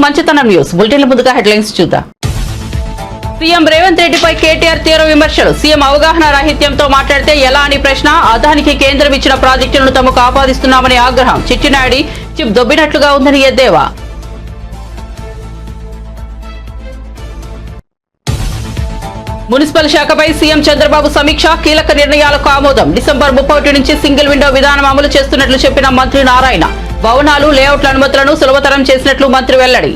మంచితనం news bulletin ముందుగా headlines చూద్దాం. సీఎం రేవంత్ రెడ్డిపై కేటీఆర్ తీవ్ర విమర్శలు. సీఎం అవగాహన రాహిత్యంతో మాట్లాడితే ఎలా అని ప్రశ్న. అదానికి కేంద్రం ఇచ్చిన ప్రాజెక్టులను తమకు ఆపాదిస్తున్నామని ఆగ్రహం. చిట్టినాయుడి చిప్ దొబ్బినట్లుగా ఉందని ఎద్దేవా. మున్సిపల్ శాఖపై సీఎం చంద్రబాబు సమీక్ష. కీలక నిర్ణయాలకు ఆమోదం. డిసెంబర్ 31 నుంచి సింగిల్ విండో విధానం అమలు చేస్తున్నట్లు చెప్పిన మంత్రి నారాయణ. భవనాలు లేఅవుట్ల అనుమతులను సులభతరం చేసినట్లు మంత్రి వెల్లడి.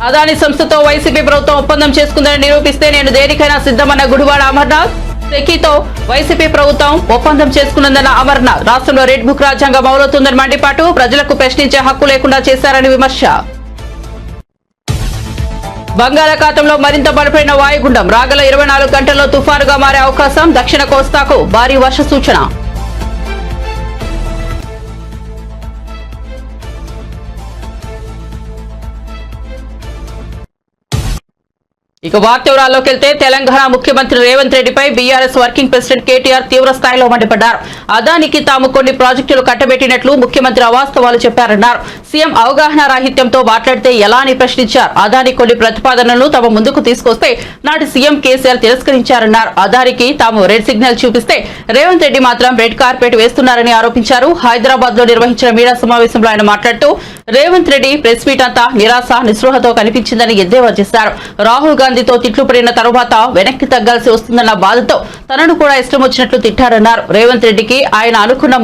అదాని సంస్థతో వైసీపీ ప్రభుత్వం ఒప్పందం చేసుకుందని నిరూపిస్తే నేను దేనికైనా సిద్ధమన్న గుడివాడ అమర్నాథ్. సెకీతో వైసీపీ ప్రభుత్వం ఒప్పందం చేసుకున్నదన్న అమర్నాథ్. రాష్ట్రంలో రెడ్ బుక్ రాజ్యాంగం అమలవుతుందని మండిపాటు. ప్రజలకు ప్రశ్నించే హక్కు లేకుండా చేశారని విమర్శ. బంగాళాఖాతంలో మరింత బలపడిన వాయుగుండం. రాగల 24 గంటల్లో తుఫానుగా మారే అవకాశం. దక్షిణ కోస్తాకు భారీ వర్ష సూచన. ఇక వార్త వివరాల్లోకి వెళ్తే తెలంగాణ ముఖ్యమంత్రి రేవంత్ రెడ్డిపై బీఆర్ఎస్ వర్కింగ్ ప్రెసిడెంట్ కేటీఆర్ తీవ్ర స్థాయిలో మండిపడ్డారు. అదానికి తాము కొన్ని ప్రాజెక్టులు కట్టబెట్టినట్లు ముఖ్యమంత్రి అవాస్తవాలు చెప్పారన్నారు. సీఎం అవగాహన రాహిత్యంతో మాట్లాడితే ఎలా అని ప్రశ్నించారు. అదాని కొన్ని ప్రతిపాదనలను తమ ముందుకు తీసుకొస్తే నాటి సీఎం కేసీఆర్ తిరస్కరించారన్నారు. అదానికి తాము రెడ్ సిగ్నల్ చూపిస్తే రేవంత్ రెడ్డి మాత్రం రెడ్ కార్పెట్ వేస్తున్నారని ఆరోపించారు. హైదరాబాద్ లో నిర్వహించిన మీడియా సమావేశంలో ఆయన మాట్లాడుతూ రేవంత్ రెడ్డి ప్రెస్ మీట్ అంతా నిరాశ నిస్పృహతో కనిపించిందని ఎద్దేవా చేశారు. రాహుల్ గాంధీతో తిట్లు పడిన తరువాత వెనక్కి తగ్గాల్సి వస్తుందన్న బాధతో తనను కూడా ఇష్టం వచ్చినట్లు తిట్టారన్నారు. రేవంత్ రెడ్డికి ఆయన అనుకున్న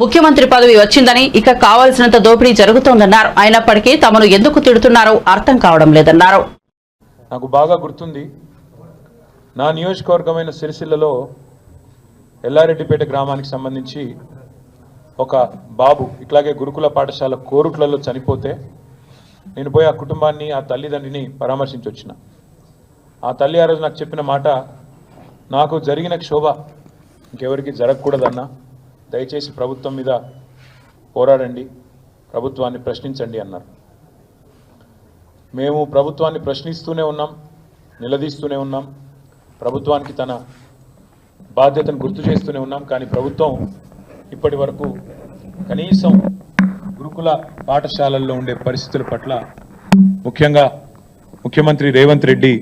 ముఖ్యమంత్రి పదవి వచ్చిందని ఇక కావాల్సినంత దోపిడీ జరుగుతోందన్నారు. అయినప్పటికీ తమను ఎందుకు తిడుతున్నారో అర్థం కావడం లేదన్నారు. నాకు బాగా గుర్తుంది, నా నియోజకవర్గమైన సిరిసిల్లలో ఎల్లారెడ్డిపేట గ్రామానికి సంబంధించి ఒక బాబు ఇట్లాగే గురుకుల పాఠశాల కోరుట్లలో చనిపోతే నేను పోయి ఆ కుటుంబాన్ని ఆ తల్లిదండ్రిని పరామర్శించి వచ్చిన. ఆ తల్లి ఆ రోజు నాకు చెప్పిన మాట, నాకు జరిగిన క్షోభ ఇంకెవరికి జరగకూడదన్నా, దయచేసి ప్రభుత్వం మీద పోరాడండి, ప్రభుత్వాన్ని ప్రశ్నించండి అన్నారు. మేము ప్రభుత్వాన్ని ప్రశ్నిస్తూనే ఉన్నాం, నిలదీస్తూనే ఉన్నాం, ప్రభుత్వానికి తన బాధ్యతను గుర్తు చేస్తూనే ఉన్నాం. కానీ ప్రభుత్వం ఇప్పటి వరకు కనీసం గురుకుల పాఠశాలల్లో ఉండే పరిస్థితుల పట్ల ముఖ్యంగా ముఖ్యమంత్రి రేవంత్ రెడ్డి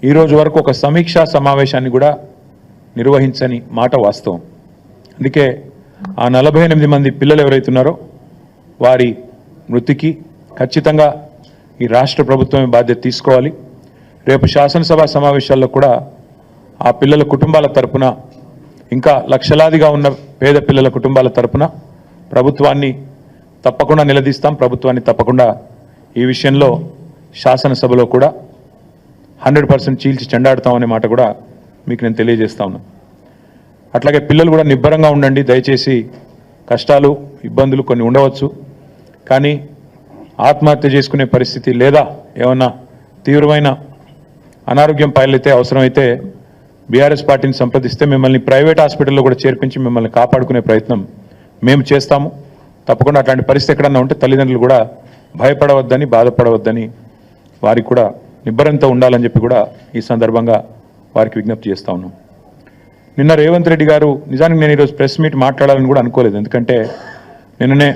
ఈ రోజు వరకు ఒక సమీక్షా సమావేశాన్ని కూడా నిర్వహించని మాట వాస్తవం. అందుకే ఆ 48 మంది పిల్లలు ఎవరైతున్నారో వారి మృతికి ఖచ్చితంగా ఈ రాష్ట్ర ప్రభుత్వమే బాధ్యత తీసుకోవాలి. రేపు శాసనసభ సమావేశాల్లో కూడా ఆ పిల్లల కుటుంబాల తరపున, ఇంకా లక్షలాదిగా ఉన్న పేద పిల్లల కుటుంబాల తరపున ప్రభుత్వాన్ని తప్పకుండా నిలదీస్తాం. ప్రభుత్వాన్ని తప్పకుండా ఈ విషయంలో శాసనసభలో కూడా 100% చీల్చి చెండాడుతామనే మాట కూడా మీకు నేను తెలియజేస్తా ఉన్నాను. అట్లాగే పిల్లలు కూడా నిబ్బరంగా ఉండండి. దయచేసి కష్టాలు ఇబ్బందులు కొన్ని ఉండవచ్చు, కానీ ఆత్మహత్య చేసుకునే పరిస్థితి లేదా ఏమన్నా తీవ్రమైన అనారోగ్యం పాలైతే అవసరమైతే బీఆర్ఎస్ పార్టీని సంప్రదిస్తే మిమ్మల్ని ప్రైవేట్ హాస్పిటల్లో కూడా చేర్పించి మిమ్మల్ని కాపాడుకునే ప్రయత్నం మేము చేస్తాము. తప్పకుండా అట్లాంటి పరిస్థితి ఎక్కడన్నా ఉంటే తల్లిదండ్రులు కూడా భయపడవద్దని, బాధపడవద్దని, వారికి కూడా నిబ్బరంతో ఉండాలని చెప్పి కూడా ఈ సందర్భంగా వారికి విజ్ఞప్తి చేస్తూ ఉన్నాం. నిన్న రేవంత్ రెడ్డి గారు, నిజానికి నేను ఈరోజు ప్రెస్ మీట్ మాట్లాడాలని కూడా అనుకోలేదు, ఎందుకంటే నిన్ననే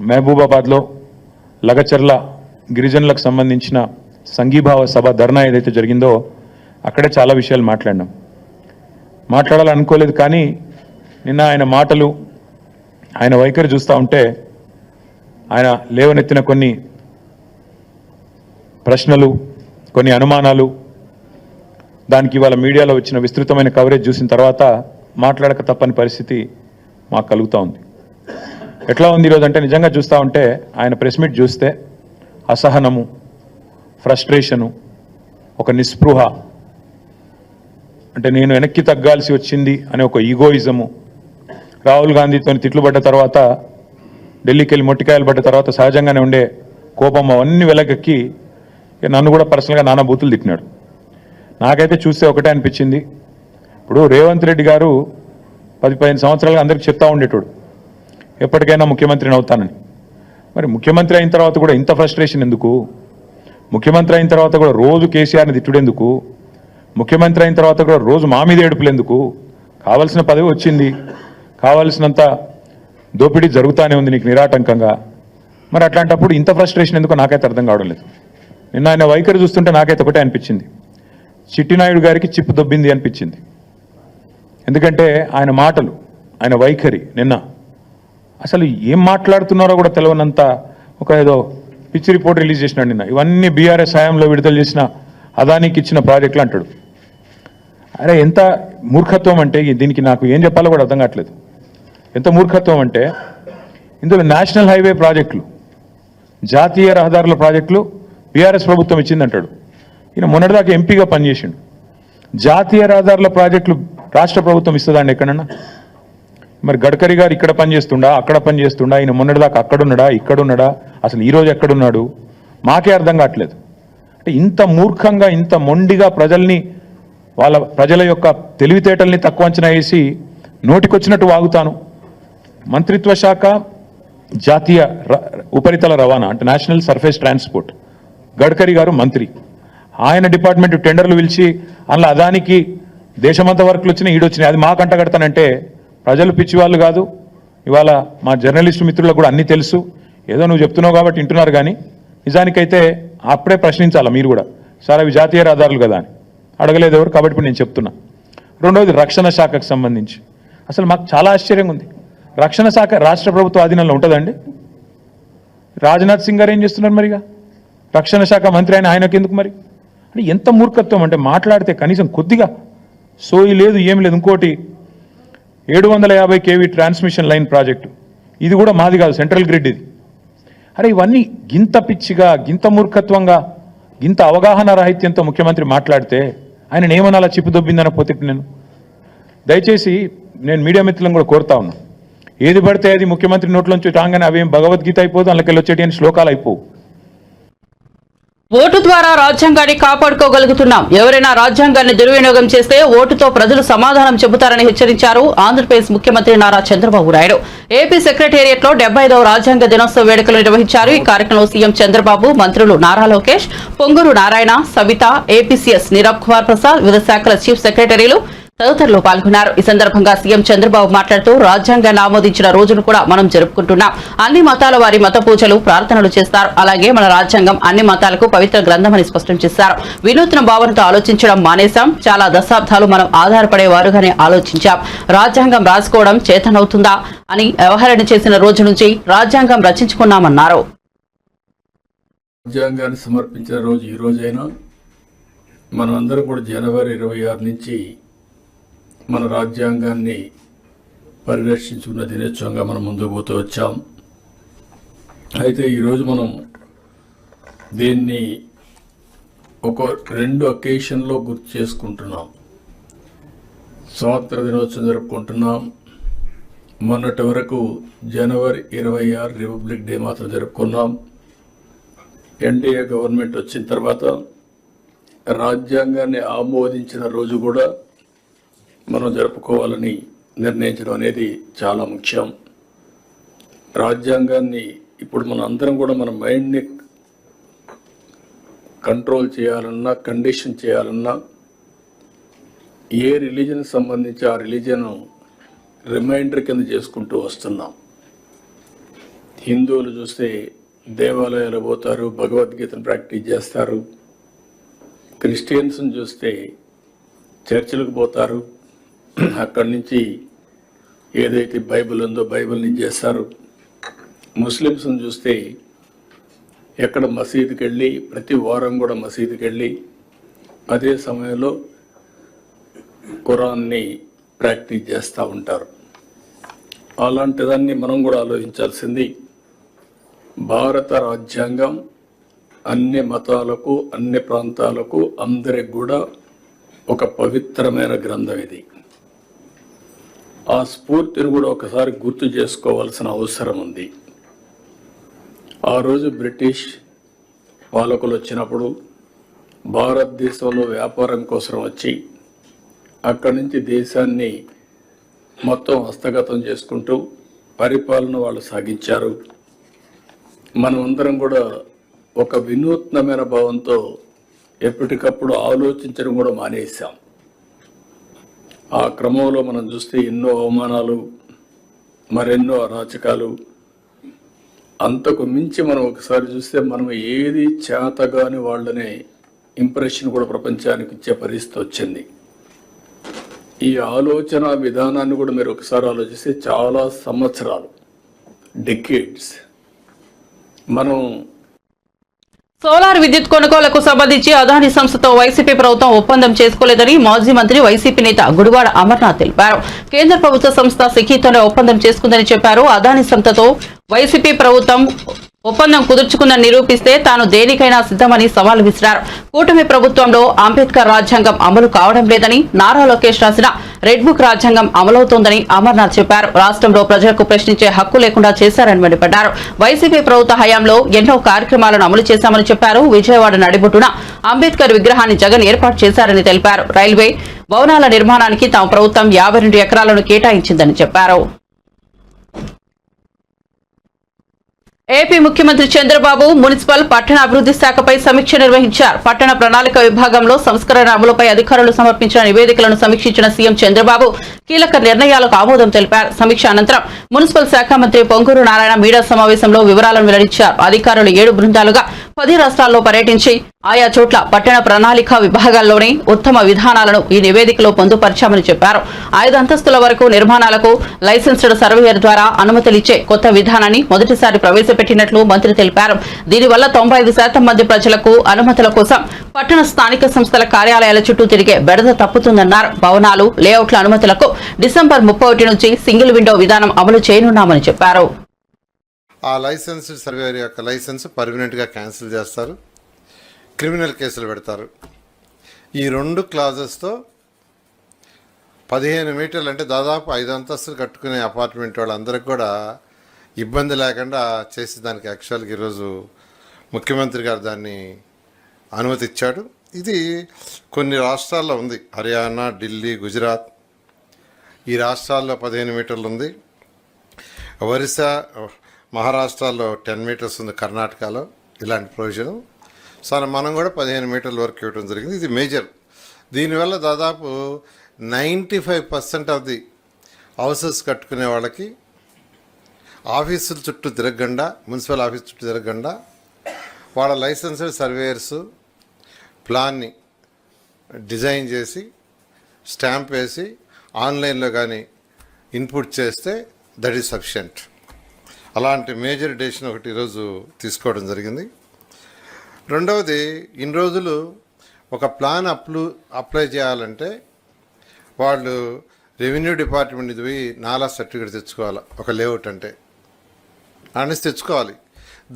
మహబూబాబాద్లో లగచర్ల గిరిజనులకు సంబంధించిన సంఘీభావ సభ ధర్నా ఏదైతే జరిగిందో అక్కడే చాలా విషయాలు మాట్లాడాలనుకోలేదు. కానీ నిన్న ఆయన మాటలు, ఆయన వైఖరి చూస్తూ ఉంటే, ఆయన లేవనెత్తిన కొన్ని ప్రశ్నలు, కొన్ని అనుమానాలు, దానికి ఇవాళ మీడియాలో వచ్చిన విస్తృతమైన కవరేజ్ చూసిన తర్వాత మాట్లాడక తప్పని పరిస్థితి మాకు కలుగుతూ ఉంది. ఎట్లా ఉంది ఈరోజు అంటే, నిజంగా చూస్తూ ఉంటే ఆయన ప్రెస్ మీట్ చూస్తే అసహనము, ఫ్రస్ట్రేషను, ఒక నిస్పృహ, అంటే నేను వెనక్కి తగ్గాల్సి వచ్చింది అనే ఒక ఈగోయిజము, రాహుల్ గాంధీతో తిట్లు పడ్డ తర్వాత, ఢిల్లీకి వెళ్ళి మొట్టికాయలు పడ్డ తర్వాత సహజంగానే ఉండే కోపం అవన్నీ వెలగక్కి నన్ను కూడా పర్సనల్గా నానా బూతులు తిట్టినాడు. నాకైతే చూస్తే ఒకటే అనిపించింది, ఇప్పుడు రేవంత్ రెడ్డి గారు 10-15 సంవత్సరాలుగా అందరికీ చెప్తా ఉండేటోడు ఎప్పటికైనా ముఖ్యమంత్రిని అవుతానని. మరి ముఖ్యమంత్రి అయిన తర్వాత కూడా ఇంత ఫ్రస్ట్రేషన్ ఎందుకు? ముఖ్యమంత్రి అయిన తర్వాత కూడా రోజు కేసీఆర్ని తిట్టుడెందుకు? ముఖ్యమంత్రి అయిన తర్వాత కూడా రోజు మా మీద ఏడుపులు ఎందుకు? కావాల్సిన పదవి వచ్చింది, కావాల్సినంత దోపిడీ జరుగుతూనే ఉంది నీకు నిరాటంకంగా. మరి అట్లాంటప్పుడు ఇంత ఫ్రస్ట్రేషన్ ఎందుకో నాకైతే అర్థం కావడం లేదు. నిన్న ఆయన వైఖరి చూస్తుంటే నాకైతే ఒకటే అనిపించింది, చిట్టినాయుడు గారికి చిప్పు దొబ్బింది అనిపించింది. ఎందుకంటే ఆయన మాటలు, ఆయన వైఖరి నిన్న అసలు ఏం మాట్లాడుతున్నారో కూడా తెలియనంత ఒక ఏదో పిచ్చి రిపోర్ట్ రిలీజ్ చేసినాడు నిన్న. ఇవన్నీ బీఆర్ఎస్ హయాంలో విడుదల చేసిన అదానికి ఇచ్చిన ప్రాజెక్టులు అంటాడు. అరే ఎంత మూర్ఖత్వం అంటే దీనికి నాకు ఏం చెప్పాలో కూడా అర్థం కావట్లేదు. ఎంత మూర్ఖత్వం అంటే ఇందులో నేషనల్ హైవే ప్రాజెక్టులు, జాతీయ రహదారుల ప్రాజెక్టులు బీఆర్ఎస్ ప్రభుత్వం ఇచ్చిందంటాడు. ఈయన మొన్నటిదాకా ఎంపీగా పనిచేసిండు. జాతీయ రహదారుల ప్రాజెక్టులు రాష్ట్ర ప్రభుత్వం ఇస్తుందండి ఎక్కడన్నా? మరి గడ్కరీ గారు ఇక్కడ పనిచేస్తుండా, అక్కడ పనిచేస్తుండా? ఈయన మొన్నటిదాకా అక్కడున్నాడా, ఇక్కడున్నాడా? అసలు ఈరోజు ఎక్కడున్నాడు? మాకే అర్థం కావట్లేదు. అంటే ఇంత మూర్ఖంగా, ఇంత మొండిగా ప్రజల యొక్క తెలివితేటల్ని తక్కువ అంచనా వేసి నోటికొచ్చినట్టు వాగుతాను. మంత్రిత్వ శాఖ జాతీయ ఉపరితల రవాణా అంటే నేషనల్ సర్ఫేస్ ట్రాన్స్పోర్ట్, గడ్కరీ గారు మంత్రి. ఆయన డిపార్ట్మెంట్ టెండర్లు పిలిచి అందులో అదానికి దేశమంతా వర్కులు వచ్చినాయి, ఈడొచ్చినాయి. అది మాకు అంటగడతానంటే ప్రజలు పిచ్చివాళ్ళు కాదు. ఇవాళ మా జర్నలిస్టు మిత్రులకు కూడా అన్నీ తెలుసు. ఏదో నువ్వు చెప్తున్నావు కాబట్టి వింటున్నారు, కానీ నిజానికైతే అప్పుడే ప్రశ్నించాలా మీరు కూడా. సార్ అవి జాతీయ రహదారులు కదా అని అడగలేదు ఎవరు, కాబట్టి ఇప్పుడు నేను చెప్తున్నా. రెండవది రక్షణ శాఖకు సంబంధించి అసలు మాకు చాలా ఆశ్చర్యంగా ఉంది. రక్షణ శాఖ రాష్ట్ర ప్రభుత్వ ఆధీనంలో ఉంటుందండి. రాజ్నాథ్ సింగ్ గారు ఏం చేస్తున్నారు మరిగా? రక్షణ శాఖ మంత్రి ఆయనకు ఎందుకు మరి? అంటే ఎంత మూర్ఖత్వం అంటే మాట్లాడితే కనీసం కొద్దిగా సోయి లేదు, ఏమి లేదు. ఇంకోటి 750 kV ట్రాన్స్మిషన్ లైన్ ప్రాజెక్టు, ఇది కూడా మాది కాదు, సెంట్రల్ గ్రిడ్ ఇది. అరే ఇవన్నీ గింత పిచ్చిగా, గింత మూర్ఖత్వంగా, గింత అవగాహన రాహిత్యంతో ముఖ్యమంత్రి మాట్లాడితే ఆయన ఏమనాలా చిప్పు దొబ్బిందని పోతే నేను దయచేసి నేను మీడియా మిత్రులను కూడా కోరుతా ఉన్నా, ఏది పడితే అది ముఖ్యమంత్రి నోట్లోంచి రాగానే అవేం భగవద్గీత అయిపోదు, అందులోకి వచ్చేటి శ్లోకాలు అయిపోవు. ఓటు ద్వారా రాజ్యాంగాన్ని కాపాడుకోగలుగుతున్నాం. ఎవరైనా రాజ్యాంగాన్ని దుర్వినియోగం చేస్తే ఓటుతో ప్రజలు సమాధానం చెబుతారని హెచ్చరించారు ఆంధ్రప్రదేశ్ ముఖ్యమంత్రి నారా చంద్రబాబు నాయుడు. ఏపీ సెక్రటేరియట్ లో 75వ రాజ్యాంగ దినోత్సవ వేడుకలు నిర్వహించారు. ఈ కార్యక్రమంలో సీఎం చంద్రబాబు, మంత్రులు నారా లోకేష్, పొంగూరు నారాయణ, సవిత, ఏపీసీఎస్ నీరబ్ కుమార్ ప్రసాద్, వివిధ శాఖల చీఫ్ సెక్రటరీలు తదితరులు పాల్గొన్నారు. ఈ సందర్భంగా సీఎం చంద్రబాబు మాట్లాడుతూ రాజ్యాంగాన్ని ఆమోదించిన రోజును కూడా మనం జరుపుకుంటున్నాం. అన్ని మతాల వారి మత పూజలు, ప్రార్థనలు చేస్తారు. అలాగే మన రాజ్యాంగం అన్ని మతాలకు పవిత్ర గ్రంథమని స్పష్టం చేశారు. వినూత్న భావనతో ఆలోచించడం మానేశాం. చాలా దశాబ్దాలు మనం ఆధారపడేవారుగానే ఆలోచించాం. రాజ్యాంగం రాసుకోవడం చేతనవుతుందా అని వ్యవహరణ చేసిన రోజు నుంచి రాజ్యాంగం రచించుకున్నామన్నారు. రాజ్యాంగాన్ని సమర్పించిన రోజు ఈ రోజైనా మనం అందరం కూడా జనవరి 26 నుంచి మన రాజ్యాంగాన్ని పరిరక్షించుకున్న దినోత్సవంగా మనం ముందుకు పోతూ వచ్చాం. అయితే ఈరోజు మనం దీన్ని ఒక 2 అకేషన్లో గుర్తు చేసుకుంటున్నాం. స్వాతంత్ర దినోత్సవం జరుపుకుంటున్నాం. మొన్నటి వరకు జనవరి 26 రిపబ్లిక్ డే మాత్రం జరుపుకున్నాం. ఎన్డీఏ గవర్నమెంట్ వచ్చిన తర్వాత రాజ్యాంగాన్ని ఆమోదించిన రోజు కూడా మనం జరుపుకోవాలని నిర్ణయించడం అనేది చాలా ముఖ్యం. రాజ్యాంగాన్ని ఇప్పుడు మన అందరం కూడా మన మైండ్ని కంట్రోల్ చేయాలన్నా, కండిషన్ చేయాలన్నా, ఏ రిలీజన్ సంబంధించి ఆ రిలీజన్ రిమైండర్ కింద చేసుకుంటూ వస్తున్నాం. హిందువులు చూస్తే దేవాలయాలు పోతారు, భగవద్గీతను ప్రాక్టీస్ చేస్తారు. క్రిస్టియన్స్ని చూస్తే చర్చిలకు పోతారు, అక్కడి నుంచి ఏదైతే బైబిల్ ఉందో బైబిల్ని చేస్తారు. ముస్లిమ్స్ని చూస్తే ఎక్కడ మసీదుకి వెళ్ళి ప్రతి వారం కూడా మసీదుకి వెళ్ళి అదే సమయంలో ఖురాన్ని ప్రాక్టీస్ చేస్తూ ఉంటారు. అలాంటిదాన్ని మనం కూడా ఆలోచించాల్సింది. భారత రాజ్యాంగం అన్ని మతాలకు, అన్ని ప్రాంతాలకు, అందరికి కూడా ఒక పవిత్రమైన గ్రంథం ఇది. ఆ స్ఫూర్తిని కూడా ఒకసారి గుర్తు చేసుకోవాల్సిన అవసరం ఉంది. ఆ రోజు బ్రిటిష్ పాలకులు వచ్చినప్పుడు భారతదేశంలో వ్యాపారం కోసం వచ్చి అక్కడి నుంచి దేశాన్ని మొత్తం హస్తగతం చేసుకుంటూ పరిపాలన వాళ్ళు సాగించారు. మనమందరం కూడా ఒక వినూత్నమైన భావంతో ఎప్పటికప్పుడు ఆలోచించడం కూడా మానేశాం. ఆ క్రమంలో మనం చూస్తే ఎన్నో అవమానాలు మరెన్నో అరాచకాలు. అంతకు మించి మనం ఒకసారి చూస్తే మనం ఏది చేతగాని వాళ్ళనే ఇంప్రెషన్ కూడా ప్రపంచానికి ఇచ్చే పరిస్థితి వచ్చింది. ఈ ఆలోచన విధానాన్ని కూడా మీరు ఒకసారి ఆలోచిస్తే చాలా సంవత్సరాలు, డెకేడ్స్ మనం సోలార్ విద్యుత్ కొనుగోలుకు సంబంధించి అదాని సంస్థతో వైసీపీ ప్రభుత్వం ఒప్పందం చేసుకోలేదని మాజీ మంత్రి వైసీపీ నేత గుడివాడ అమర్నాథ్ తెలిపారు. కేంద్ర ప్రభుత్వ సంస్థ సిక్కీతోనే ఒప్పందం చేసుకుందని చెప్పారు. అదాని సంస్థతో వైసీపీ ప్రభుత్వం ఒప్పందం కుదుర్చుకుందని నిరూపిస్తే తాను దేనికైనా సిద్ధమని సవాల్ విసిరారు. కూటమి ప్రభుత్వంలో అంబేద్కర్ రాజ్యాంగం అమలు కావడం లేదని, నారా లోకేష్ రాసిన రెడ్ బుక్ రాజ్యాంగం అమలవుతోందని అమర్నాథ్ చెప్పారు. రాష్ట్రంలో ప్రజలకు ప్రశ్నించే హక్కు లేకుండా చేశారని మండిపడ్డారు. వైసీపీ ప్రభుత్వ హయాంలో ఎన్నో కార్యక్రమాలను అమలు చేశామని చెప్పారు. విజయవాడ నడిబొడ్డున అంబేద్కర్ విగ్రహాన్ని జగన్ ఏర్పాటు చేశారని తెలిపారు. రైల్వే భవనాల నిర్మాణానికి తమ ప్రభుత్వం 52 ఎకరాలను కేటాయించిందని చెప్పారు. ఏపీ ముఖ్యమంత్రి చంద్రబాబు మున్సిపల్ పట్టణ అభివృద్ధి శాఖపై సమీక్ష నిర్వహించారు. పట్టణ ప్రణాళిక విభాగంలో సంస్కరణ అమలుపై అధికారులు సమర్పించిన నివేదికలను సమీక్షించిన సీఎం చంద్రబాబు కీలక నిర్ణయాలకు ఆమోదం తెలిపారు. సమీక్ష అనంతరం మున్సిపల్ శాఖ మంత్రి పొంగూరు నారాయణ మీడియా సమావేశంలో వివరాలను వెల్లడించారు. అధికారులు 7 బృందాలుగా 10 రాష్ట్రాల్లో పర్యటించి ఆయా చోట్ల పట్టణ ప్రణాళిక విభాగాల్లోని ఉత్తమ విధానాలను ఈ నివేదికలో పొందుపరిచామని చెప్పారు. 5 అంతస్తుల వరకు నిర్మాణాలకు లైసెన్స్డ్ సర్వేయర్ ద్వారా అనుమతులిచ్చే కొత్త విధానాన్ని మొదటిసారి ప్రవేశపెట్టినట్లు మంత్రి తెలిపారు. దీనివల్ల 95% మంది ప్రజలకు అనుమతుల కోసం పట్టణ స్థానిక సంస్థల కార్యాలయాల చుట్టూ తిరిగే బెడద తప్పుతుందన్నారు. భవనాలు లేఅవుట్ల అనుమతులకు డిసెంబర్ 31 నుంచి సింగిల్ విండో విధానం అమలు చేయనున్నామని చెప్పారు. ఆ లైసెన్స్డ్ సర్వేయర్ యొక్క లైసెన్స్ పర్మనెంట్గా క్యాన్సిల్ చేస్తారు, క్రిమినల్ కేసులు పెడతారు. ఈ 2 క్లాజెస్తో 15 మీటర్లు అంటే దాదాపు 5 అంతస్తులు కట్టుకునే అపార్ట్మెంట్ వాళ్ళందరికీ కూడా ఇబ్బంది లేకుండా చేసి దానికి యాక్చువల్గా ఈరోజు ముఖ్యమంత్రి గారు దాన్ని అనుమతి ఇచ్చాడు. ఇది కొన్ని రాష్ట్రాల్లో ఉంది, హర్యానా, ఢిల్లీ, గుజరాత్, ఈ రాష్ట్రాల్లో 15 మీటర్లు ఉంది. ఒరిస్సా, మహారాష్ట్రలో 10 మీటర్స్ ఉంది, కర్ణాటకలో ఇలాంటి ప్రొవిజన్. సరే, మనం కూడా 15 మీటర్ల వరకు ఇవ్వడం జరిగింది. ఇది మేజర్. దీనివల్ల దాదాపు 95% ఆఫ్ ది హౌసెస్ కట్టుకునే వాళ్ళకి ఆఫీసుల చుట్టూ తిరగకుండా, మున్సిపల్ ఆఫీస్ చుట్టూ తిరగకుండా వాళ్ళ లైసెన్స్డ్ సర్వేయర్స్ ప్లాన్ని డిజైన్ చేసి స్టాంప్ వేసి ఆన్లైన్లో కానీ ఇన్పుట్ చేస్తే దట్ ఈస్ సఫిషియంట్. అలాంటి మేజర్ డెసిషన్ ఒకటి ఈరోజు తీసుకోవడం జరిగింది. రెండవది, ఇన్ని రోజులు ఒక ప్లాన్ అప్లై చేయాలంటే వాళ్ళు రెవెన్యూ డిపార్ట్మెంట్ పోయి నాలా సర్టిఫికేట్ తెచ్చుకోవాలి. ఒక లేఅవుట్ అంటే అనేసి తెచ్చుకోవాలి.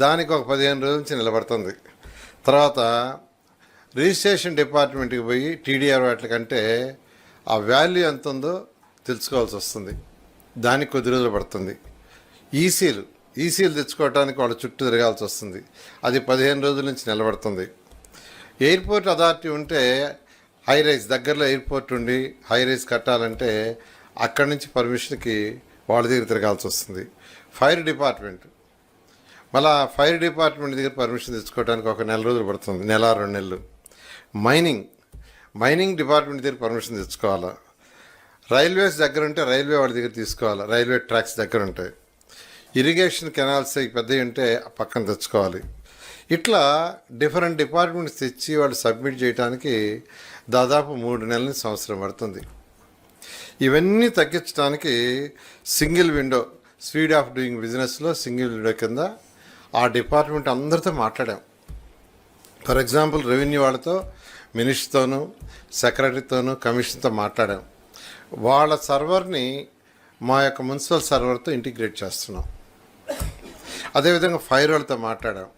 దానికి ఒక 15 రోజుల నుంచి నిలబడుతుంది. తర్వాత రిజిస్ట్రేషన్ డిపార్ట్మెంట్కి పోయి టీడీఆర్ వాటికంటే ఆ వాల్యూ ఎంత ఉందో తెలుసుకోవాల్సి వస్తుంది. దానికి కొద్ది రోజులు పడుతుంది. ఈసీలు తెచ్చుకోవడానికి వాళ్ళ చుట్టూ తిరగాల్సి వస్తుంది. అది 15 రోజుల నుంచి నిలబడుతుంది. ఎయిర్పోర్ట్ అథారిటీ ఉంటే హై రైజ్ దగ్గరలో ఎయిర్పోర్ట్ ఉండి హై రైజ్ కట్టాలంటే అక్కడి నుంచి పర్మిషన్కి వాళ్ళ దగ్గర తిరగాల్సి వస్తుంది. ఫైర్ డిపార్ట్మెంట్, మళ్ళీ ఫైర్ డిపార్ట్మెంట్ దగ్గర పర్మిషన్ తెచ్చుకోవడానికి ఒక 1 రోజులు పడుతుంది, 1-2 నెలలు. మైనింగ్ డిపార్ట్మెంట్ దగ్గర పర్మిషన్ తెచ్చుకోవాలా. రైల్వేస్ దగ్గర ఉంటే రైల్వే వాళ్ళ దగ్గర తీసుకోవాలి, రైల్వే ట్రాక్స్ దగ్గర ఉంటాయి. ఇరిగేషన్ కెనాల్స్ పెద్దవి ఉంటే పక్కన తెచ్చుకోవాలి. ఇట్లా డిఫరెంట్ డిపార్ట్మెంట్స్ తెచ్చి వాళ్ళు సబ్మిట్ చేయడానికి దాదాపు 3 నెలల నుంచి సంవత్సరం పడుతుంది. ఇవన్నీ తగ్గించడానికి single window, speed of doing బిజినెస్లో సింగిల్ విండో కింద ఆ డిపార్ట్మెంట్ అందరితో మాట్లాడాం. ఫర్ ఎగ్జాంపుల్ రెవెన్యూ వాళ్ళతో, మినిస్టర్తోనూ, సెక్రటరీతోనూ, కమిషన్తో మాట్లాడాం. వాళ్ళ సర్వర్ని మా యొక్క మున్సిపల్ సర్వర్తో ఇంటిగ్రేట్ చేస్తున్నాం. అదేవిధంగా ఫైర్ వాళ్ళతో మాట్లాడాం,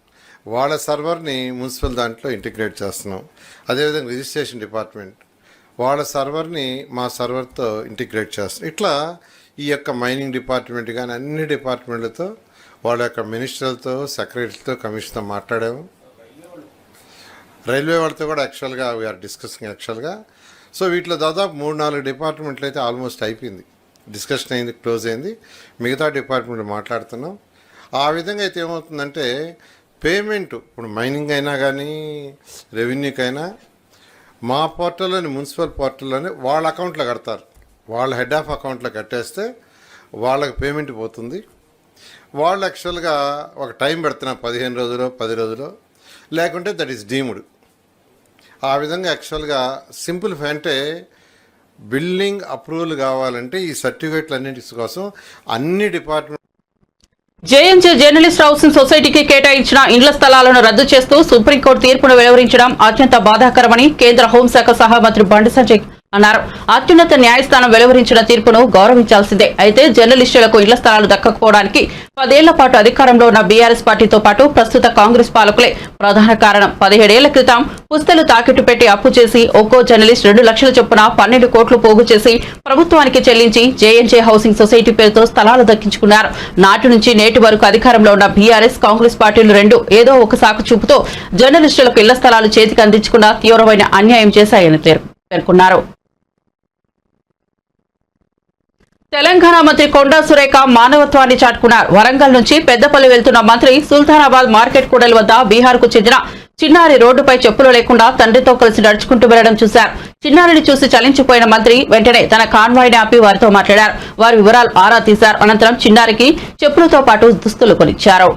వాళ్ళ సర్వర్ని మున్సిపల్ దాంట్లో ఇంటిగ్రేట్ చేస్తున్నాం. అదేవిధంగా రిజిస్ట్రేషన్ డిపార్ట్మెంట్ వాళ్ళ సర్వర్ని మా సర్వర్తో ఇంటిగ్రేట్ చేస్తున్నాం. ఇట్లా ఈ యొక్క మైనింగ్ డిపార్ట్మెంట్ కానీ అన్ని డిపార్ట్మెంట్లతో, వాళ్ళ యొక్క మినిస్టర్లతో, సెక్రటరీతో, కమిషన్తో మాట్లాడాము. రైల్వే వాళ్ళతో కూడా యాక్చువల్గా వీఆర్ డిస్కసింగ్ యాక్చువల్గా. సో వీటిలో దాదాపు 3-4 డిపార్ట్మెంట్లు అయితే ఆల్మోస్ట్ అయిపోయింది, డిస్కషన్ అయింది, క్లోజ్ అయింది. మిగతా డిపార్ట్మెంట్ మాట్లాడుతున్నాం. ఆ విధంగా అయితే ఏమవుతుందంటే పేమెంట్ ఇప్పుడు మైనింగ్ అయినా కానీ రెవెన్యూకైనా మా పోర్టల్లోని, మున్సిపల్ పోర్టల్లోనే వాళ్ళ అకౌంట్లో కడతారు. వాళ్ళ హెడ్ ఆఫ్ అకౌంట్లో కట్టేస్తే వాళ్ళకి పేమెంట్ పోతుంది. వాళ్ళు యాక్చువల్గా ఒక టైం పెడుతున్నారు, 15 రోజులు 10 రోజులు, లేకుంటే దట్ ఈస్ డీమ్డ్. ఆ విధంగా యాక్చువల్గా సింపుల్ అంటే బిల్డింగ్ అప్రూవల్ కావాలంటే ఈ సర్టిఫికేట్లు అన్నింటి కోసం అన్ని డిపార్ట్మెంట్ జేఎన్జే జర్నలిస్ట్ హౌసింగ్ సొసైటీకి కేటాయించిన ఇండ్ల స్థలాలను రద్దు చేస్తూ సుప్రీంకోర్టు తీర్పును వెలువరించడం అత్యంత బాధాకరమని కేంద్ర హోంశాఖ సహా మంత్రి బండి సంజయ్ అన్నారు. అత్యున్నత న్యాయస్థానం వెలువరించిన తీర్పును గౌరవించాల్సిందే. అయితే జర్నలిస్టులకు ఇళ్ల స్థలాలు దక్కకపోవడానికి 10 ఏళ్ల పాటు అధికారంలో ఉన్న బీఆర్ఎస్ పార్టీతో పాటు ప్రస్తుత కాంగ్రెస్ పాలకులే ప్రధాన కారణం. 17 ఏళ్ల క్రితం పుస్తలు తాకట్టు పెట్టి అప్పు చేసి ఒక్కో జర్నలిస్ట్ 2 లక్షల చొప్పున 12 కోట్లు పోగు చేసి ప్రభుత్వానికి చెల్లించి జేఎన్జే హౌసింగ్ సొసైటీ పేరుతో స్థలాలు దక్కించుకున్నారు. నాటి నుంచి నేటి వరకు అధికారంలో ఉన్న బీఆర్ఎస్ కాంగ్రెస్ పార్టీలు రెండు ఏదో ఒక సాకు చూపుతో జర్నలిస్టులకు ఇళ్ల స్థలాలు చేతికి అందించకుండా తీవ్రమైన అన్యాయం చేశాయని పేర్కొన్నారు. తెలంగాణ మంత్రి కొండా సురేఖ మానవత్వాన్ని చాటుకున్నారు. వరంగల్ నుంచి పెద్దపల్లి వెళ్తున్న మంత్రి సుల్తానాబాద్ మార్కెట్ కూడలి వద్ద బీహార్కు చెందిన చిన్నారి రోడ్డుపై చెప్పులు లేకుండా తండ్రితో కలిసి నడుచుకుంటూ వెళ్లడం చూశారు. చిన్నారిని చూసి చలించిపోయిన మంత్రి వెంటనే తన కాన్వాయ్ని ఆపి వారితో మాట్లాడారు. వారి వివరాలు ఆరా తీశారు. అనంతరం చిన్నారికి చెప్పులతో పాటు దుస్తులు కొనిచ్చారు.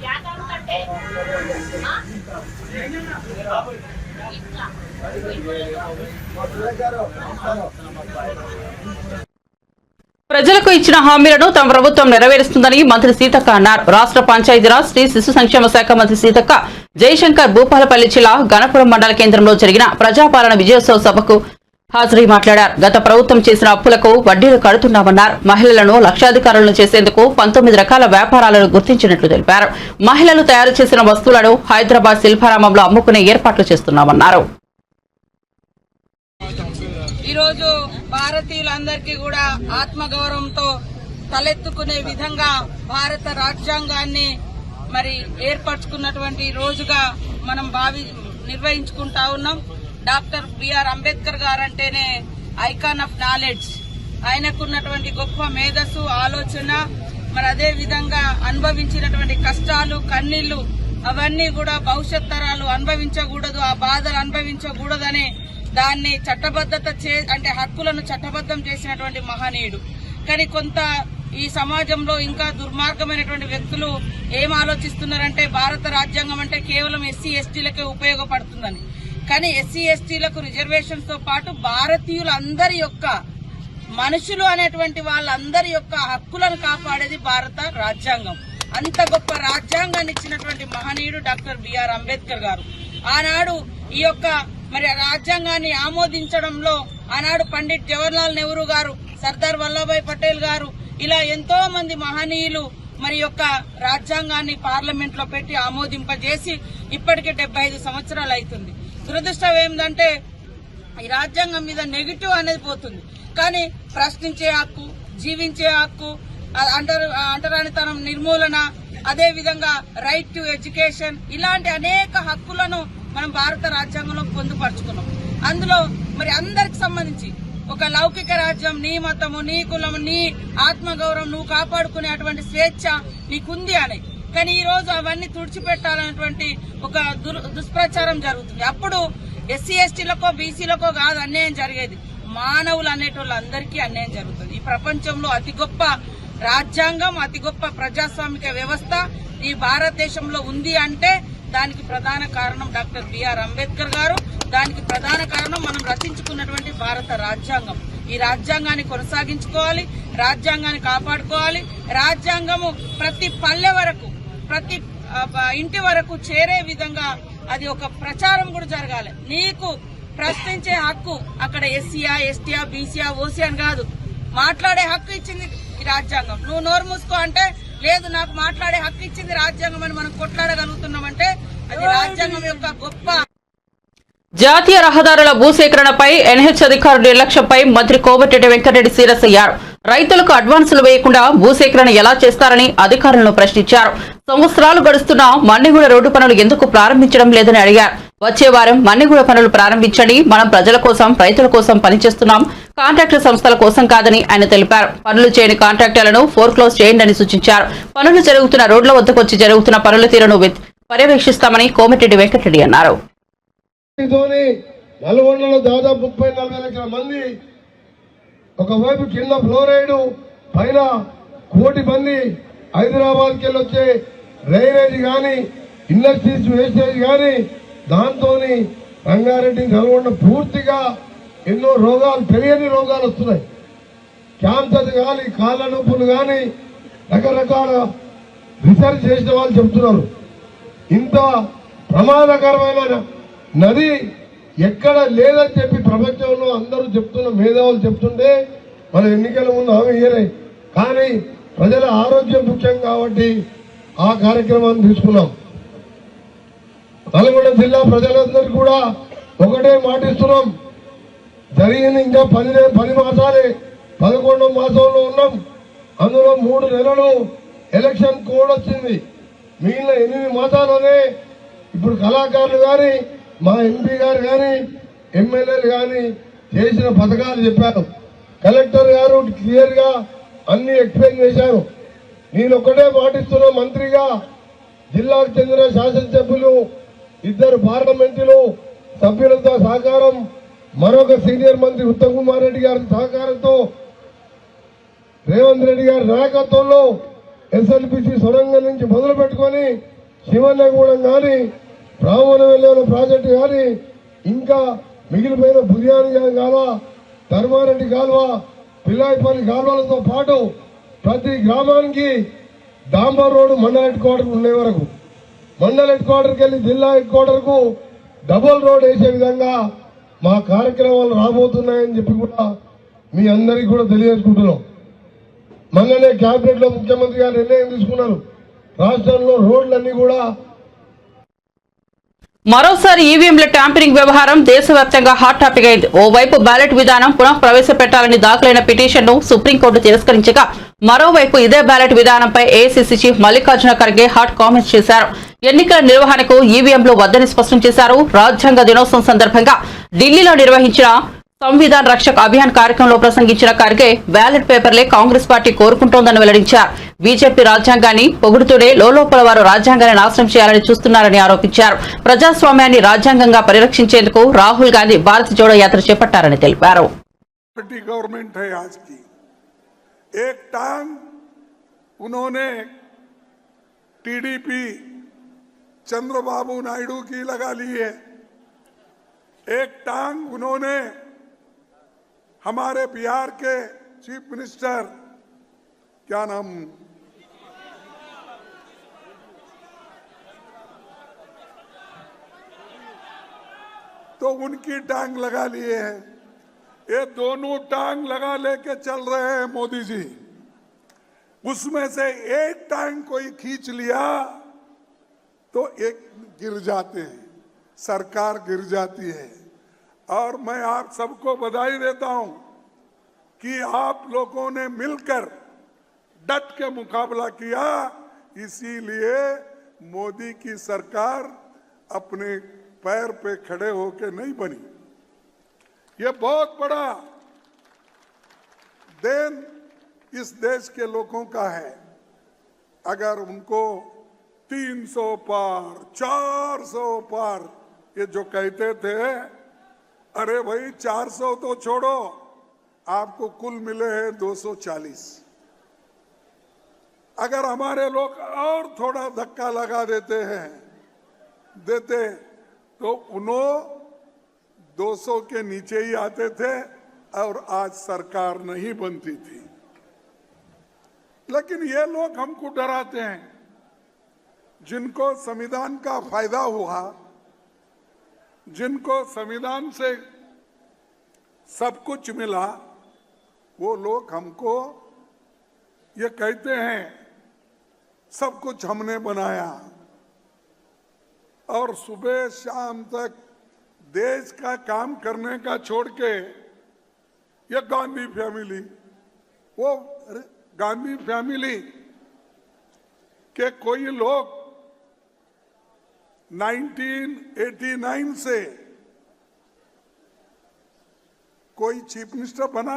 क्या काम करते हैं? ప్రజలకు ఇచ్చిన హామీలను తమ ప్రభుత్వం నెరవేరుస్తుందని మంత్రి సీతక్క అన్నారు. రాష్ట్ర పంచాయతీరాజ్ స్త్రీ శిశు సంక్షేమ శాఖ మంత్రి సీతక్క జయశంకర్ భూపాలపల్లి జిల్లా గణపురం మండల కేంద్రంలో జరిగిన ప్రజాపాలన విజయోత్సవ సభకు హాజరై మాట్లాడారు. గత ప్రభుత్వం చేసిన అప్పులకు వడ్డీలు కడుతున్నామన్నారు. మహిళలను లక్షాధికారులను చేసేందుకు 19 రకాల వ్యాపారాలను గుర్తించినట్లు తెలిపారు. మహిళలు తయారు చేసిన వస్తువులను హైదరాబాద్ శిల్పారామంలో అమ్ముకునే ఏర్పాట్లు చేస్తున్నామన్నారు. ఈరోజు భారతీయులందరికీ కూడా ఆత్మగౌరవంతో తలెత్తుకునే విధంగా భారత రాజ్యాంగాన్ని మరి ఏర్పరచుకున్నటువంటి రోజుగా మనం నిర్వహించుకుంటా ఉన్నాం. డాక్టర్ బిఆర్ అంబేద్కర్ గారు అంటేనే ఐకాన్ ఆఫ్ నాలెడ్జ్. ఆయనకున్నటువంటి గొప్ప మేధస్సు, ఆలోచన, మరి అదే విధంగా అనుభవించినటువంటి కష్టాలు, కన్నీళ్లు అవన్నీ కూడా భవిష్యత్ తరాలు అనుభవించకూడదు, ఆ బాధలు అనుభవించకూడదనే దాన్ని చట్టబద్ధత అంటే హక్కులను చట్టబద్ధం చేసినటువంటి మహనీయుడు. కానీ కొంత ఈ సమాజంలో ఇంకా దుర్మార్గమైనటువంటి వ్యక్తులు ఏం ఆలోచిస్తున్నారంటే భారత రాజ్యాంగం అంటే కేవలం ఎస్సీ ఎస్టీలకే ఉపయోగపడుతుందని. కానీ ఎస్సీ ఎస్టీలకు రిజర్వేషన్స్ తో పాటు భారతీయులందరి యొక్క మనుషులు అనేటువంటి వాళ్ళందరి యొక్క హక్కులను కాపాడేది భారత రాజ్యాంగం. అంత గొప్ప రాజ్యాంగాన్ని ఇచ్చినటువంటి మహనీయుడు డాక్టర్ బిఆర్ అంబేద్కర్ గారు. ఆనాడు ఈ యొక్క మరి రాజ్యాంగాన్ని ఆమోదించడంలో ఆనాడు పండిట్ జవహర్లాల్ నెహ్రూ గారు, సర్దార్ వల్లభాయ్ పటేల్ గారు, ఇలా ఎంతో మంది మహనీయులు మరి యొక్క రాజ్యాంగాన్ని పార్లమెంట్ లో పెట్టి ఆమోదింపజేసి ఇప్పటికే 75 సంవత్సరాలు అవుతుంది. దురదృష్టం ఏంటంటే ఈ రాజ్యాంగం మీద నెగిటివ్ అనేది పోతుంది. కానీ ప్రశ్నించే హక్కు, జీవించే హక్కు, అంటరానితనం నిర్మూలన, అదే విధంగా రైట్ టు ఎడ్యుకేషన్, ఇలాంటి అనేక హక్కులను మనం భారత రాజ్యాంగంలో పొందుపరుచుకున్నాం. అందులో మరి అందరికి సంబంధించి ఒక లౌకిక రాజ్యం, నీ మతము, నీ కులము, నీ ఆత్మగౌరవం నువ్వు కాపాడుకునేటువంటి స్వేచ్ఛ నీకుంది అని. కానీ ఈ రోజు అవన్నీ తుడిచిపెట్టాలనేటువంటి ఒక దుష్ప్రచారం జరుగుతుంది. అప్పుడు ఎస్సీ ఎస్టీలకో బీసీలకో కాదు అన్యాయం జరిగేది, మానవులు అనేటోళ్ళందరికీ అన్యాయం జరుగుతుంది. ఈ ప్రపంచంలో అతి గొప్ప రాజ్యాంగం, అతి గొప్ప ప్రజాస్వామిక వ్యవస్థ ఈ భారతదేశంలో ఉంది అంటే దానికి ప్రధాన కారణం డాక్టర్ బిఆర్ అంబేద్కర్ గారు. దానికి ప్రధాన కారణం మనం రచించుకున్నటువంటి భారత రాజ్యాంగం. ఈ రాజ్యాంగాన్ని కొనసాగించుకోవాలి, రాజ్యాంగాన్ని కాపాడుకోవాలి. రాజ్యాంగము ప్రతి పల్లె వరకు, ప్రతి ఇంటి వరకు చేరే విధంగా అది ఒక ప్రచారం కూడా జరగాలి. నీకు ప్రశ్నించే హక్కు అక్కడ ఎస్సీయా, ఎస్టీయా, బీసీయా, ఓసీ అని కాదు, మాట్లాడే హక్కు ఇచ్చింది ఈ రాజ్యాంగం. నువ్వు నోరు మూసుకో అంటే లేదు, నాకు మాట్లాడే హక్కు ఇచ్చింది రాజ్యాంగం అని మనం కొట్లాడగలుగుతున్నామంటే అది రాజ్యాంగం యొక్క గొప్ప. జాతీయ రహదారుల భూసేకరణపై ఎన్హెచ్ అధికారుల నిర్లక్ష్యంపై మంత్రి కోమటిరెడ్డి వెంకటరెడ్డి సీరియస్ అయ్యారు. రైతులకు అడ్వాన్సులు వేయకుండా భూసేకరణ ఎలా చేస్తారని అధికారులను ప్రశ్నించారు. సంవత్సరాలు గడుస్తున్నా మన్నెగూడ రోడ్డు పనులు ఎందుకు ప్రారంభించడం లేదని అడిగారు. వచ్చే వారం మన్నెగూడ పనులు ప్రారంభించండి, మనం ప్రజల కోసం, రైతుల కోసం పనిచేస్తున్నాం, కాంట్రాక్టర్ సంస్థల కోసం కాదని ఆయన తెలిపారు. పనులు చేయని కాంట్రాక్టర్లను ఫోర్క్లోజ్ చేయండి అని సూచించారు. పనులు జరుగుతున్న రోడ్ల వద్దకొచ్చి జరుగుతున్న పనుల తీరును పర్యవేక్షిస్తామని కోమటిరెడ్డి వెంకటరెడ్డి అన్నారు. నల్గొండలో దాదాపు 30-40 లక్షల మంది, ఒకవైపు కింద ఫ్లోరైడ్, పైన 1 కోటి మంది హైదరాబాద్కి వెళ్ళి వచ్చే డ్రైనేజ్ కానీ, ఇండస్ట్రీస్ వేస్టేజ్ కానీ, దాంతో రంగారెడ్డి, నల్గొండ పూర్తిగా ఎన్నో రోగాలు, తెలియని రోగాలు వస్తున్నాయి. క్యాన్సర్ కానీ, కాళ్ళ నొప్పులు కానీ, రకరకాల రీసెర్చ్ చేసిన వాళ్ళు చెప్తున్నారు. ఇంత ప్రమాదకరమైన నది ఎక్కడ లేదని చెప్పి ప్రపంచంలో అందరూ చెప్తున్న మేధావులు చెప్తుంటే మన ఎన్నికల ముందు హామీ ఇయ్యలే. కానీ ప్రజల ఆరోగ్యం ముఖ్యం కాబట్టి ఆ కార్యక్రమాన్ని తీసుకున్నాం. నల్గొండ జిల్లా ప్రజలందరికీ కూడా ఒకటే మాటిస్తున్నాం, జరిగింది ఇంకా 10 మాసాలే, 11వ మాసంలో ఉన్నాం. అందులో 3 నెలలు ఎలక్షన్ కోడ్ వచ్చింది. మిగిలిన 8 మాసాలనే ఇప్పుడు కళాకారులు కానీ, మా ఎంపీ గారు కానీ, ఎమ్మెల్యేలు కానీ చేసిన పథకాలు చెప్పారు. కలెక్టర్ గారు క్లియర్ గా అన్ని ఎక్స్ప్లెయిన్ చేశారు. నేను ఒక్కటే పాటిస్తున్న మంత్రిగా జిల్లాకు చెందిన శాసనసభ్యులు, 2 పార్లమెంటులు సభ్యులతో సహకారం, మరొక సీనియర్ మంత్రి ఉత్తమ్ కుమార్ రెడ్డి గారి సహకారంతో, రేవంత్ రెడ్డి గారి నాయకత్వంలో ఎస్ఎల్బిసి సొరంగం నుంచి మొదలు పెట్టుకొని శివన్నగూడెం కానీ, బ్రాహ్మణవెల్లి ప్రాజెక్టు కానీ, ఇంకా మిగిలిపోయిన బుర్యాని కాలువ, ధర్మారెడ్డి కాలువ, పిల్లాయిపల్లి కాలువలతో పాటు ప్రతి గ్రామానికి డాంబర్ రోడ్డు మండల హెడ్ క్వార్టర్ ఉండే వరకు, మండల హెడ్ క్వార్టర్కి వెళ్ళి జిల్లా హెడ్ క్వార్టర్కు డబుల్ రోడ్ వేసే విధంగా మా కార్యక్రమాలు రాబోతున్నాయని చెప్పి కూడా మీ అందరికీ కూడా తెలియజేసుకుంటున్నాం. మొన్ననే క్యాబినెట్ లో ముఖ్యమంత్రి గారు నిర్ణయం తీసుకున్నారు, రాష్ట్రంలో రోడ్లన్నీ కూడా. మరోసారి ఈవీఎంల ట్యాంపరింగ్ వ్యవహారం దేశవ్యాప్తంగా హాట్ టాపిక్ అయింది. ఓవైపు బ్యాలెట్ విధానం పునః ప్రవేశపెట్టాలని దాఖలైన పిటిషన్ను సుప్రీంకోర్టు తిరస్కరించగా, మరోవైపు ఇదే బ్యాలెట్ విధానంపై AICC chief Mallikarjuna Kharge hot comments చేశారు. ఎన్నికల నిర్వహణకు ఈవీఎంలు వద్దని స్పష్టం చేశారు. రాజ్యాంగ దినోత్సవం సందర్భంగా ఢిల్లీలో నిర్వహించిన సంవిధాన్ రక్షక్ అభియాన్ కార్యక్రమంలో ప్రసంగించిన ఖర్గే బ్యాలెట్ పేపర్లే కాంగ్రెస్ పార్టీ కోరుకుంటోందని వెల్లడించారు. బీజేపీ రాజ్యాంగాన్ని పొగుడుతూనే లోలోపల వారు రాజ్యాంగాన్ని నాశనం చేయాలని చూస్తున్నారని ఆరోపించారు. ప్రజాస్వామ్యాన్ని రాజ్యాంగంగా పరిరక్షించేందుకు రాహుల్ గాంధీ భారత్ జోడో యాత్ర చేపట్టారని తెలిపారు. चंद्रबाबू नायडू की लगा ली है, एक टांग उन्होंने हमारे बिहार के चीफ मिनिस्टर, क्या नाम, तो उनकी टांग लगा लिए है. ये दोनों टांग लगा लेके चल रहे हैं मोदी जी. उसमें से एक टांग कोई खींच लिया तो एक गिर जाते हैं, सरकार गिर जाती है. और मैं आप सबको बधाई देता हूं कि आप लोगों ने मिलकर डट के मुकाबला किया, इसीलिए मोदी की सरकार अपने पैर पे खड़े होके नहीं बनी. ये बहुत बड़ा देन इस देश के लोगों का है. अगर उनको 300 पार, 400 पार, ये जो कहते थे, अरे भाई 400 तो छोड़ो, आपको कुल मिले हैं 240। अगर हमारे लोग और थोड़ा धक्का लगा देते तो उन्होंने 200 के नीचे ही आते थे और आज सरकार नहीं बनती थी। लेकिन ये लोग हमको डराते हैं। जिनको संविधान का फायदा हुआ, जिनको संविधान से सब कुछ मिला, वो लोग हमको ये कहते हैं सब कुछ हमने बनाया, और सुबह शाम तक देश का काम करने का छोड़ के ये गांधी फैमिली, वो गांधी फैमिली के कोई लोग 1989 से कोई चीफ मिनिस्टर बना,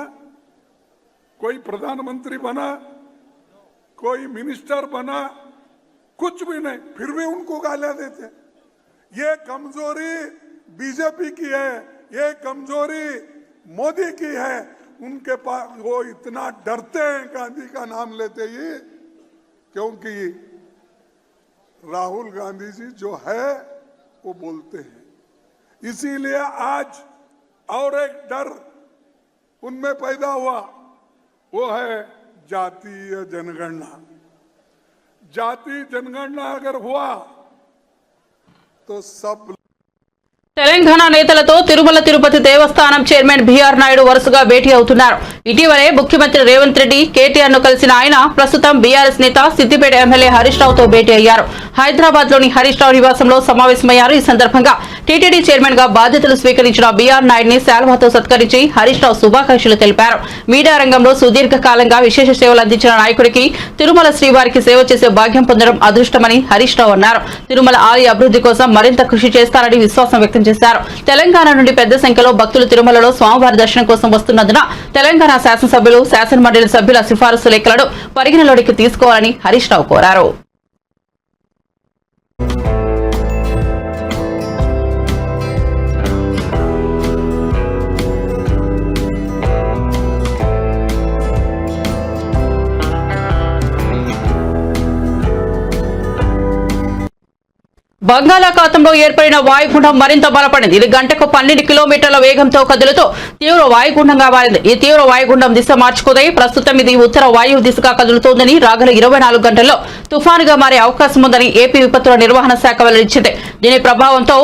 कोई प्रधानमंत्री बना, कोई मिनिस्टर बना, कुछ भी नहीं, फिर भी उनको गालियां देते। ये कमजोरी बीजेपी की है, ये कमजोरी मोदी की है। उनके पास वो इतना डरते हैं गांधी का नाम लेते ही, क्योंकि राहुल गांधी जी जो है वो बोलते हैं। इसीलिए आज और एक डर उनमें पैदा हुआ, वो है जातीय जनगणना। जातीय जनगणना अगर हुआ तो सब తెలంగాణ నేతలతో తిరుమల తిరుపతి దేవస్థానం చైర్మన్ బీఆర్ నాయుడు వరుసగా భేటీ అవుతున్నారు. ఇటీవలే ముఖ్యమంత్రి రేవంత్ రెడ్డి కేటీఆర్ ను కలిసిన ఆయన ప్రస్తుతం బీఆర్ఎస్ నేత సిద్దిపేట ఎమ్మెల్యే హరీష్ రావుతో భేటీ అయ్యారు. హైదరాబాద్ లోని హరీష్ రావు నివాసంలో సమావేశమయ్యారు. ఈ సందర్భంగా టీటీడీ చైర్మన్ గా బాధ్యతలు స్వీకరించిన బీఆర్ నాయుడిని శాల్వాతో సత్కరించి హరీష్ రావు శుభాకాంక్షలు తెలిపారు. మీడియా రంగంలో సుదీర్ఘ కాలంగా విశేష సేవలు అందించిన నాయకుడికి తిరుమల శ్రీవారికి సేవ చేసే భాగ్యం పొందడం అదృష్టమని హరీష్ రావు అన్నారు. తిరుమల ఆలయ అభివృద్ధి కోసం మరింత కృషి చేస్తారని విశ్వాసం వ్యక్తం చేశారు. తెలంగాణ నుండి పెద్ద సంఖ్యలో భక్తులు తిరుమలలో స్వామివారి దర్శనం కోసం వస్తున్నందున తెలంగాణ శాసనసభ్యులు, శాసనమండలి సభ్యుల సిఫారసు లేఖలను పరిగణలోకి తీసుకోవాలని హరీష్ రావు కోరారు. బంగాళాఖాతంలో ఏర్పడిన వాయుగుండం మరింత బలపడింది. ఇది గంటకు 12 కిలోమీటర్ల వేగంతో కదులుతూ తీవ్ర వాయుగుండంగా మారింది. ఈ తీవ్ర వాయుగుండం దిశ మార్చుకుంది. ప్రస్తుతం ఇది ఉత్తర వాయువు దిశగా కదులుతోందని, రాగల 24 గంటల్లో తుఫానుగా మారే అవకాశం ఉందని ఏపీ విపత్తుల నిర్వహణ శాఖ వెల్లడించింది. దీని ప్రభావంతో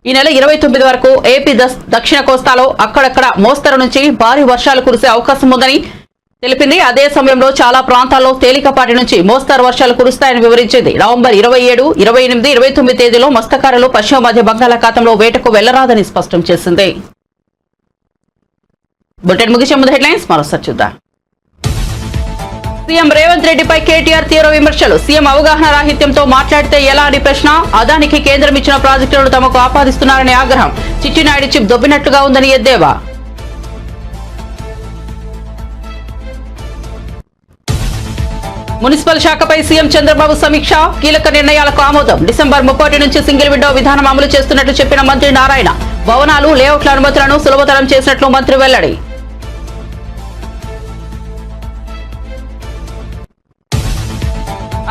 ఈ నెల 29 వరకు ఏపీ దక్షిణ కోస్తాలో అక్కడక్కడ మోస్తరు నుంచి భారీ వర్షాలు కురిసే అవకాశం ఉందని తెలిపింది. అదే సమయంలో చాలా ప్రాంతాల్లో తేలికపాటి నుంచి మోస్తరు వర్షాలు కురుస్తాయని వివరించింది. నవంబర్ 27, 28, 29 తేదీలో మత్స్యకారులు పశ్చిమ మధ్య బంగాళాఖాతంలో వేటకు వెళ్లరాదని స్పష్టం చేసింది. బులెటిన్ ముగిసే ముందు హెడ్లైన్స్ మరోసారి చూద్దాం. సీఎం రేవంత్ రెడ్డిపై కేటీఆర్ తీవ్ర విమర్శలు. సీఎం అవగాహన రాహిత్యంతో మాట్లాడితే ఎలా అని ప్రశ్న. అదానికి కేంద్రం ఇచ్చిన ప్రాజెక్టులను తమకు ఆపాదిస్తున్నారని ఆగ్రహం. చిట్టినాయుడు చిప్ దొబ్బినట్టుగా ఉందని ఎద్దేవా. మున్సిపల్ శాఖపై సీఎం చంద్రబాబు సమీక్ష. కీలక నిర్ణయాలకు ఆమోదం. డిసెంబర్ 30 నుంచి సింగిల్ విండో విధానం అమలు చేస్తున్నట్లు చెప్పిన మంత్రి నారాయణ. భవనాలు, లేఅవుట్ల అనుమతులను సులభతరం చేసినట్లు మంత్రి వెల్లడి.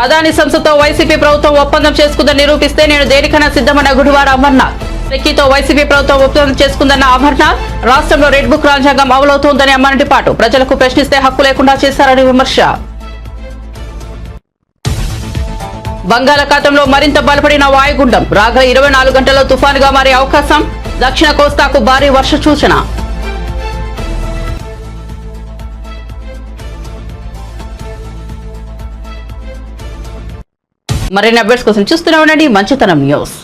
అదాని సంస్థతో వైసీపీ ప్రభుత్వం ఒప్పందం చేసుకుందని నిరూపిస్తే నేను దేనికైనా సిద్ధమన్న గుడివాడ అమర్నాథ్. రెక్కీతో వైసీపీ ప్రభుత్వం ఒప్పందం చేసుకుందన్న అమర్నాథ్. రాష్ట్రంలో రెడ్ బుక్ రాజ్యాంగం అమలవుతోందని అమ్మనంటి పాటు. ప్రజలకు ప్రశ్నిస్తే హక్కు లేకుండా చేశారని విమర్శ. బంగాళాఖాతంలో మరింత బలపడిన వాయుగుండం. రాగల 24 గంటల్లో తుఫానుగా మారే అవకాశం. దక్షిణ కోస్తాకు భారీ వర్ష సూచన. మరిన్ని అప్డేట్స్ కోసం చూస్తూనే ఉండండి మంచితనం న్యూస్.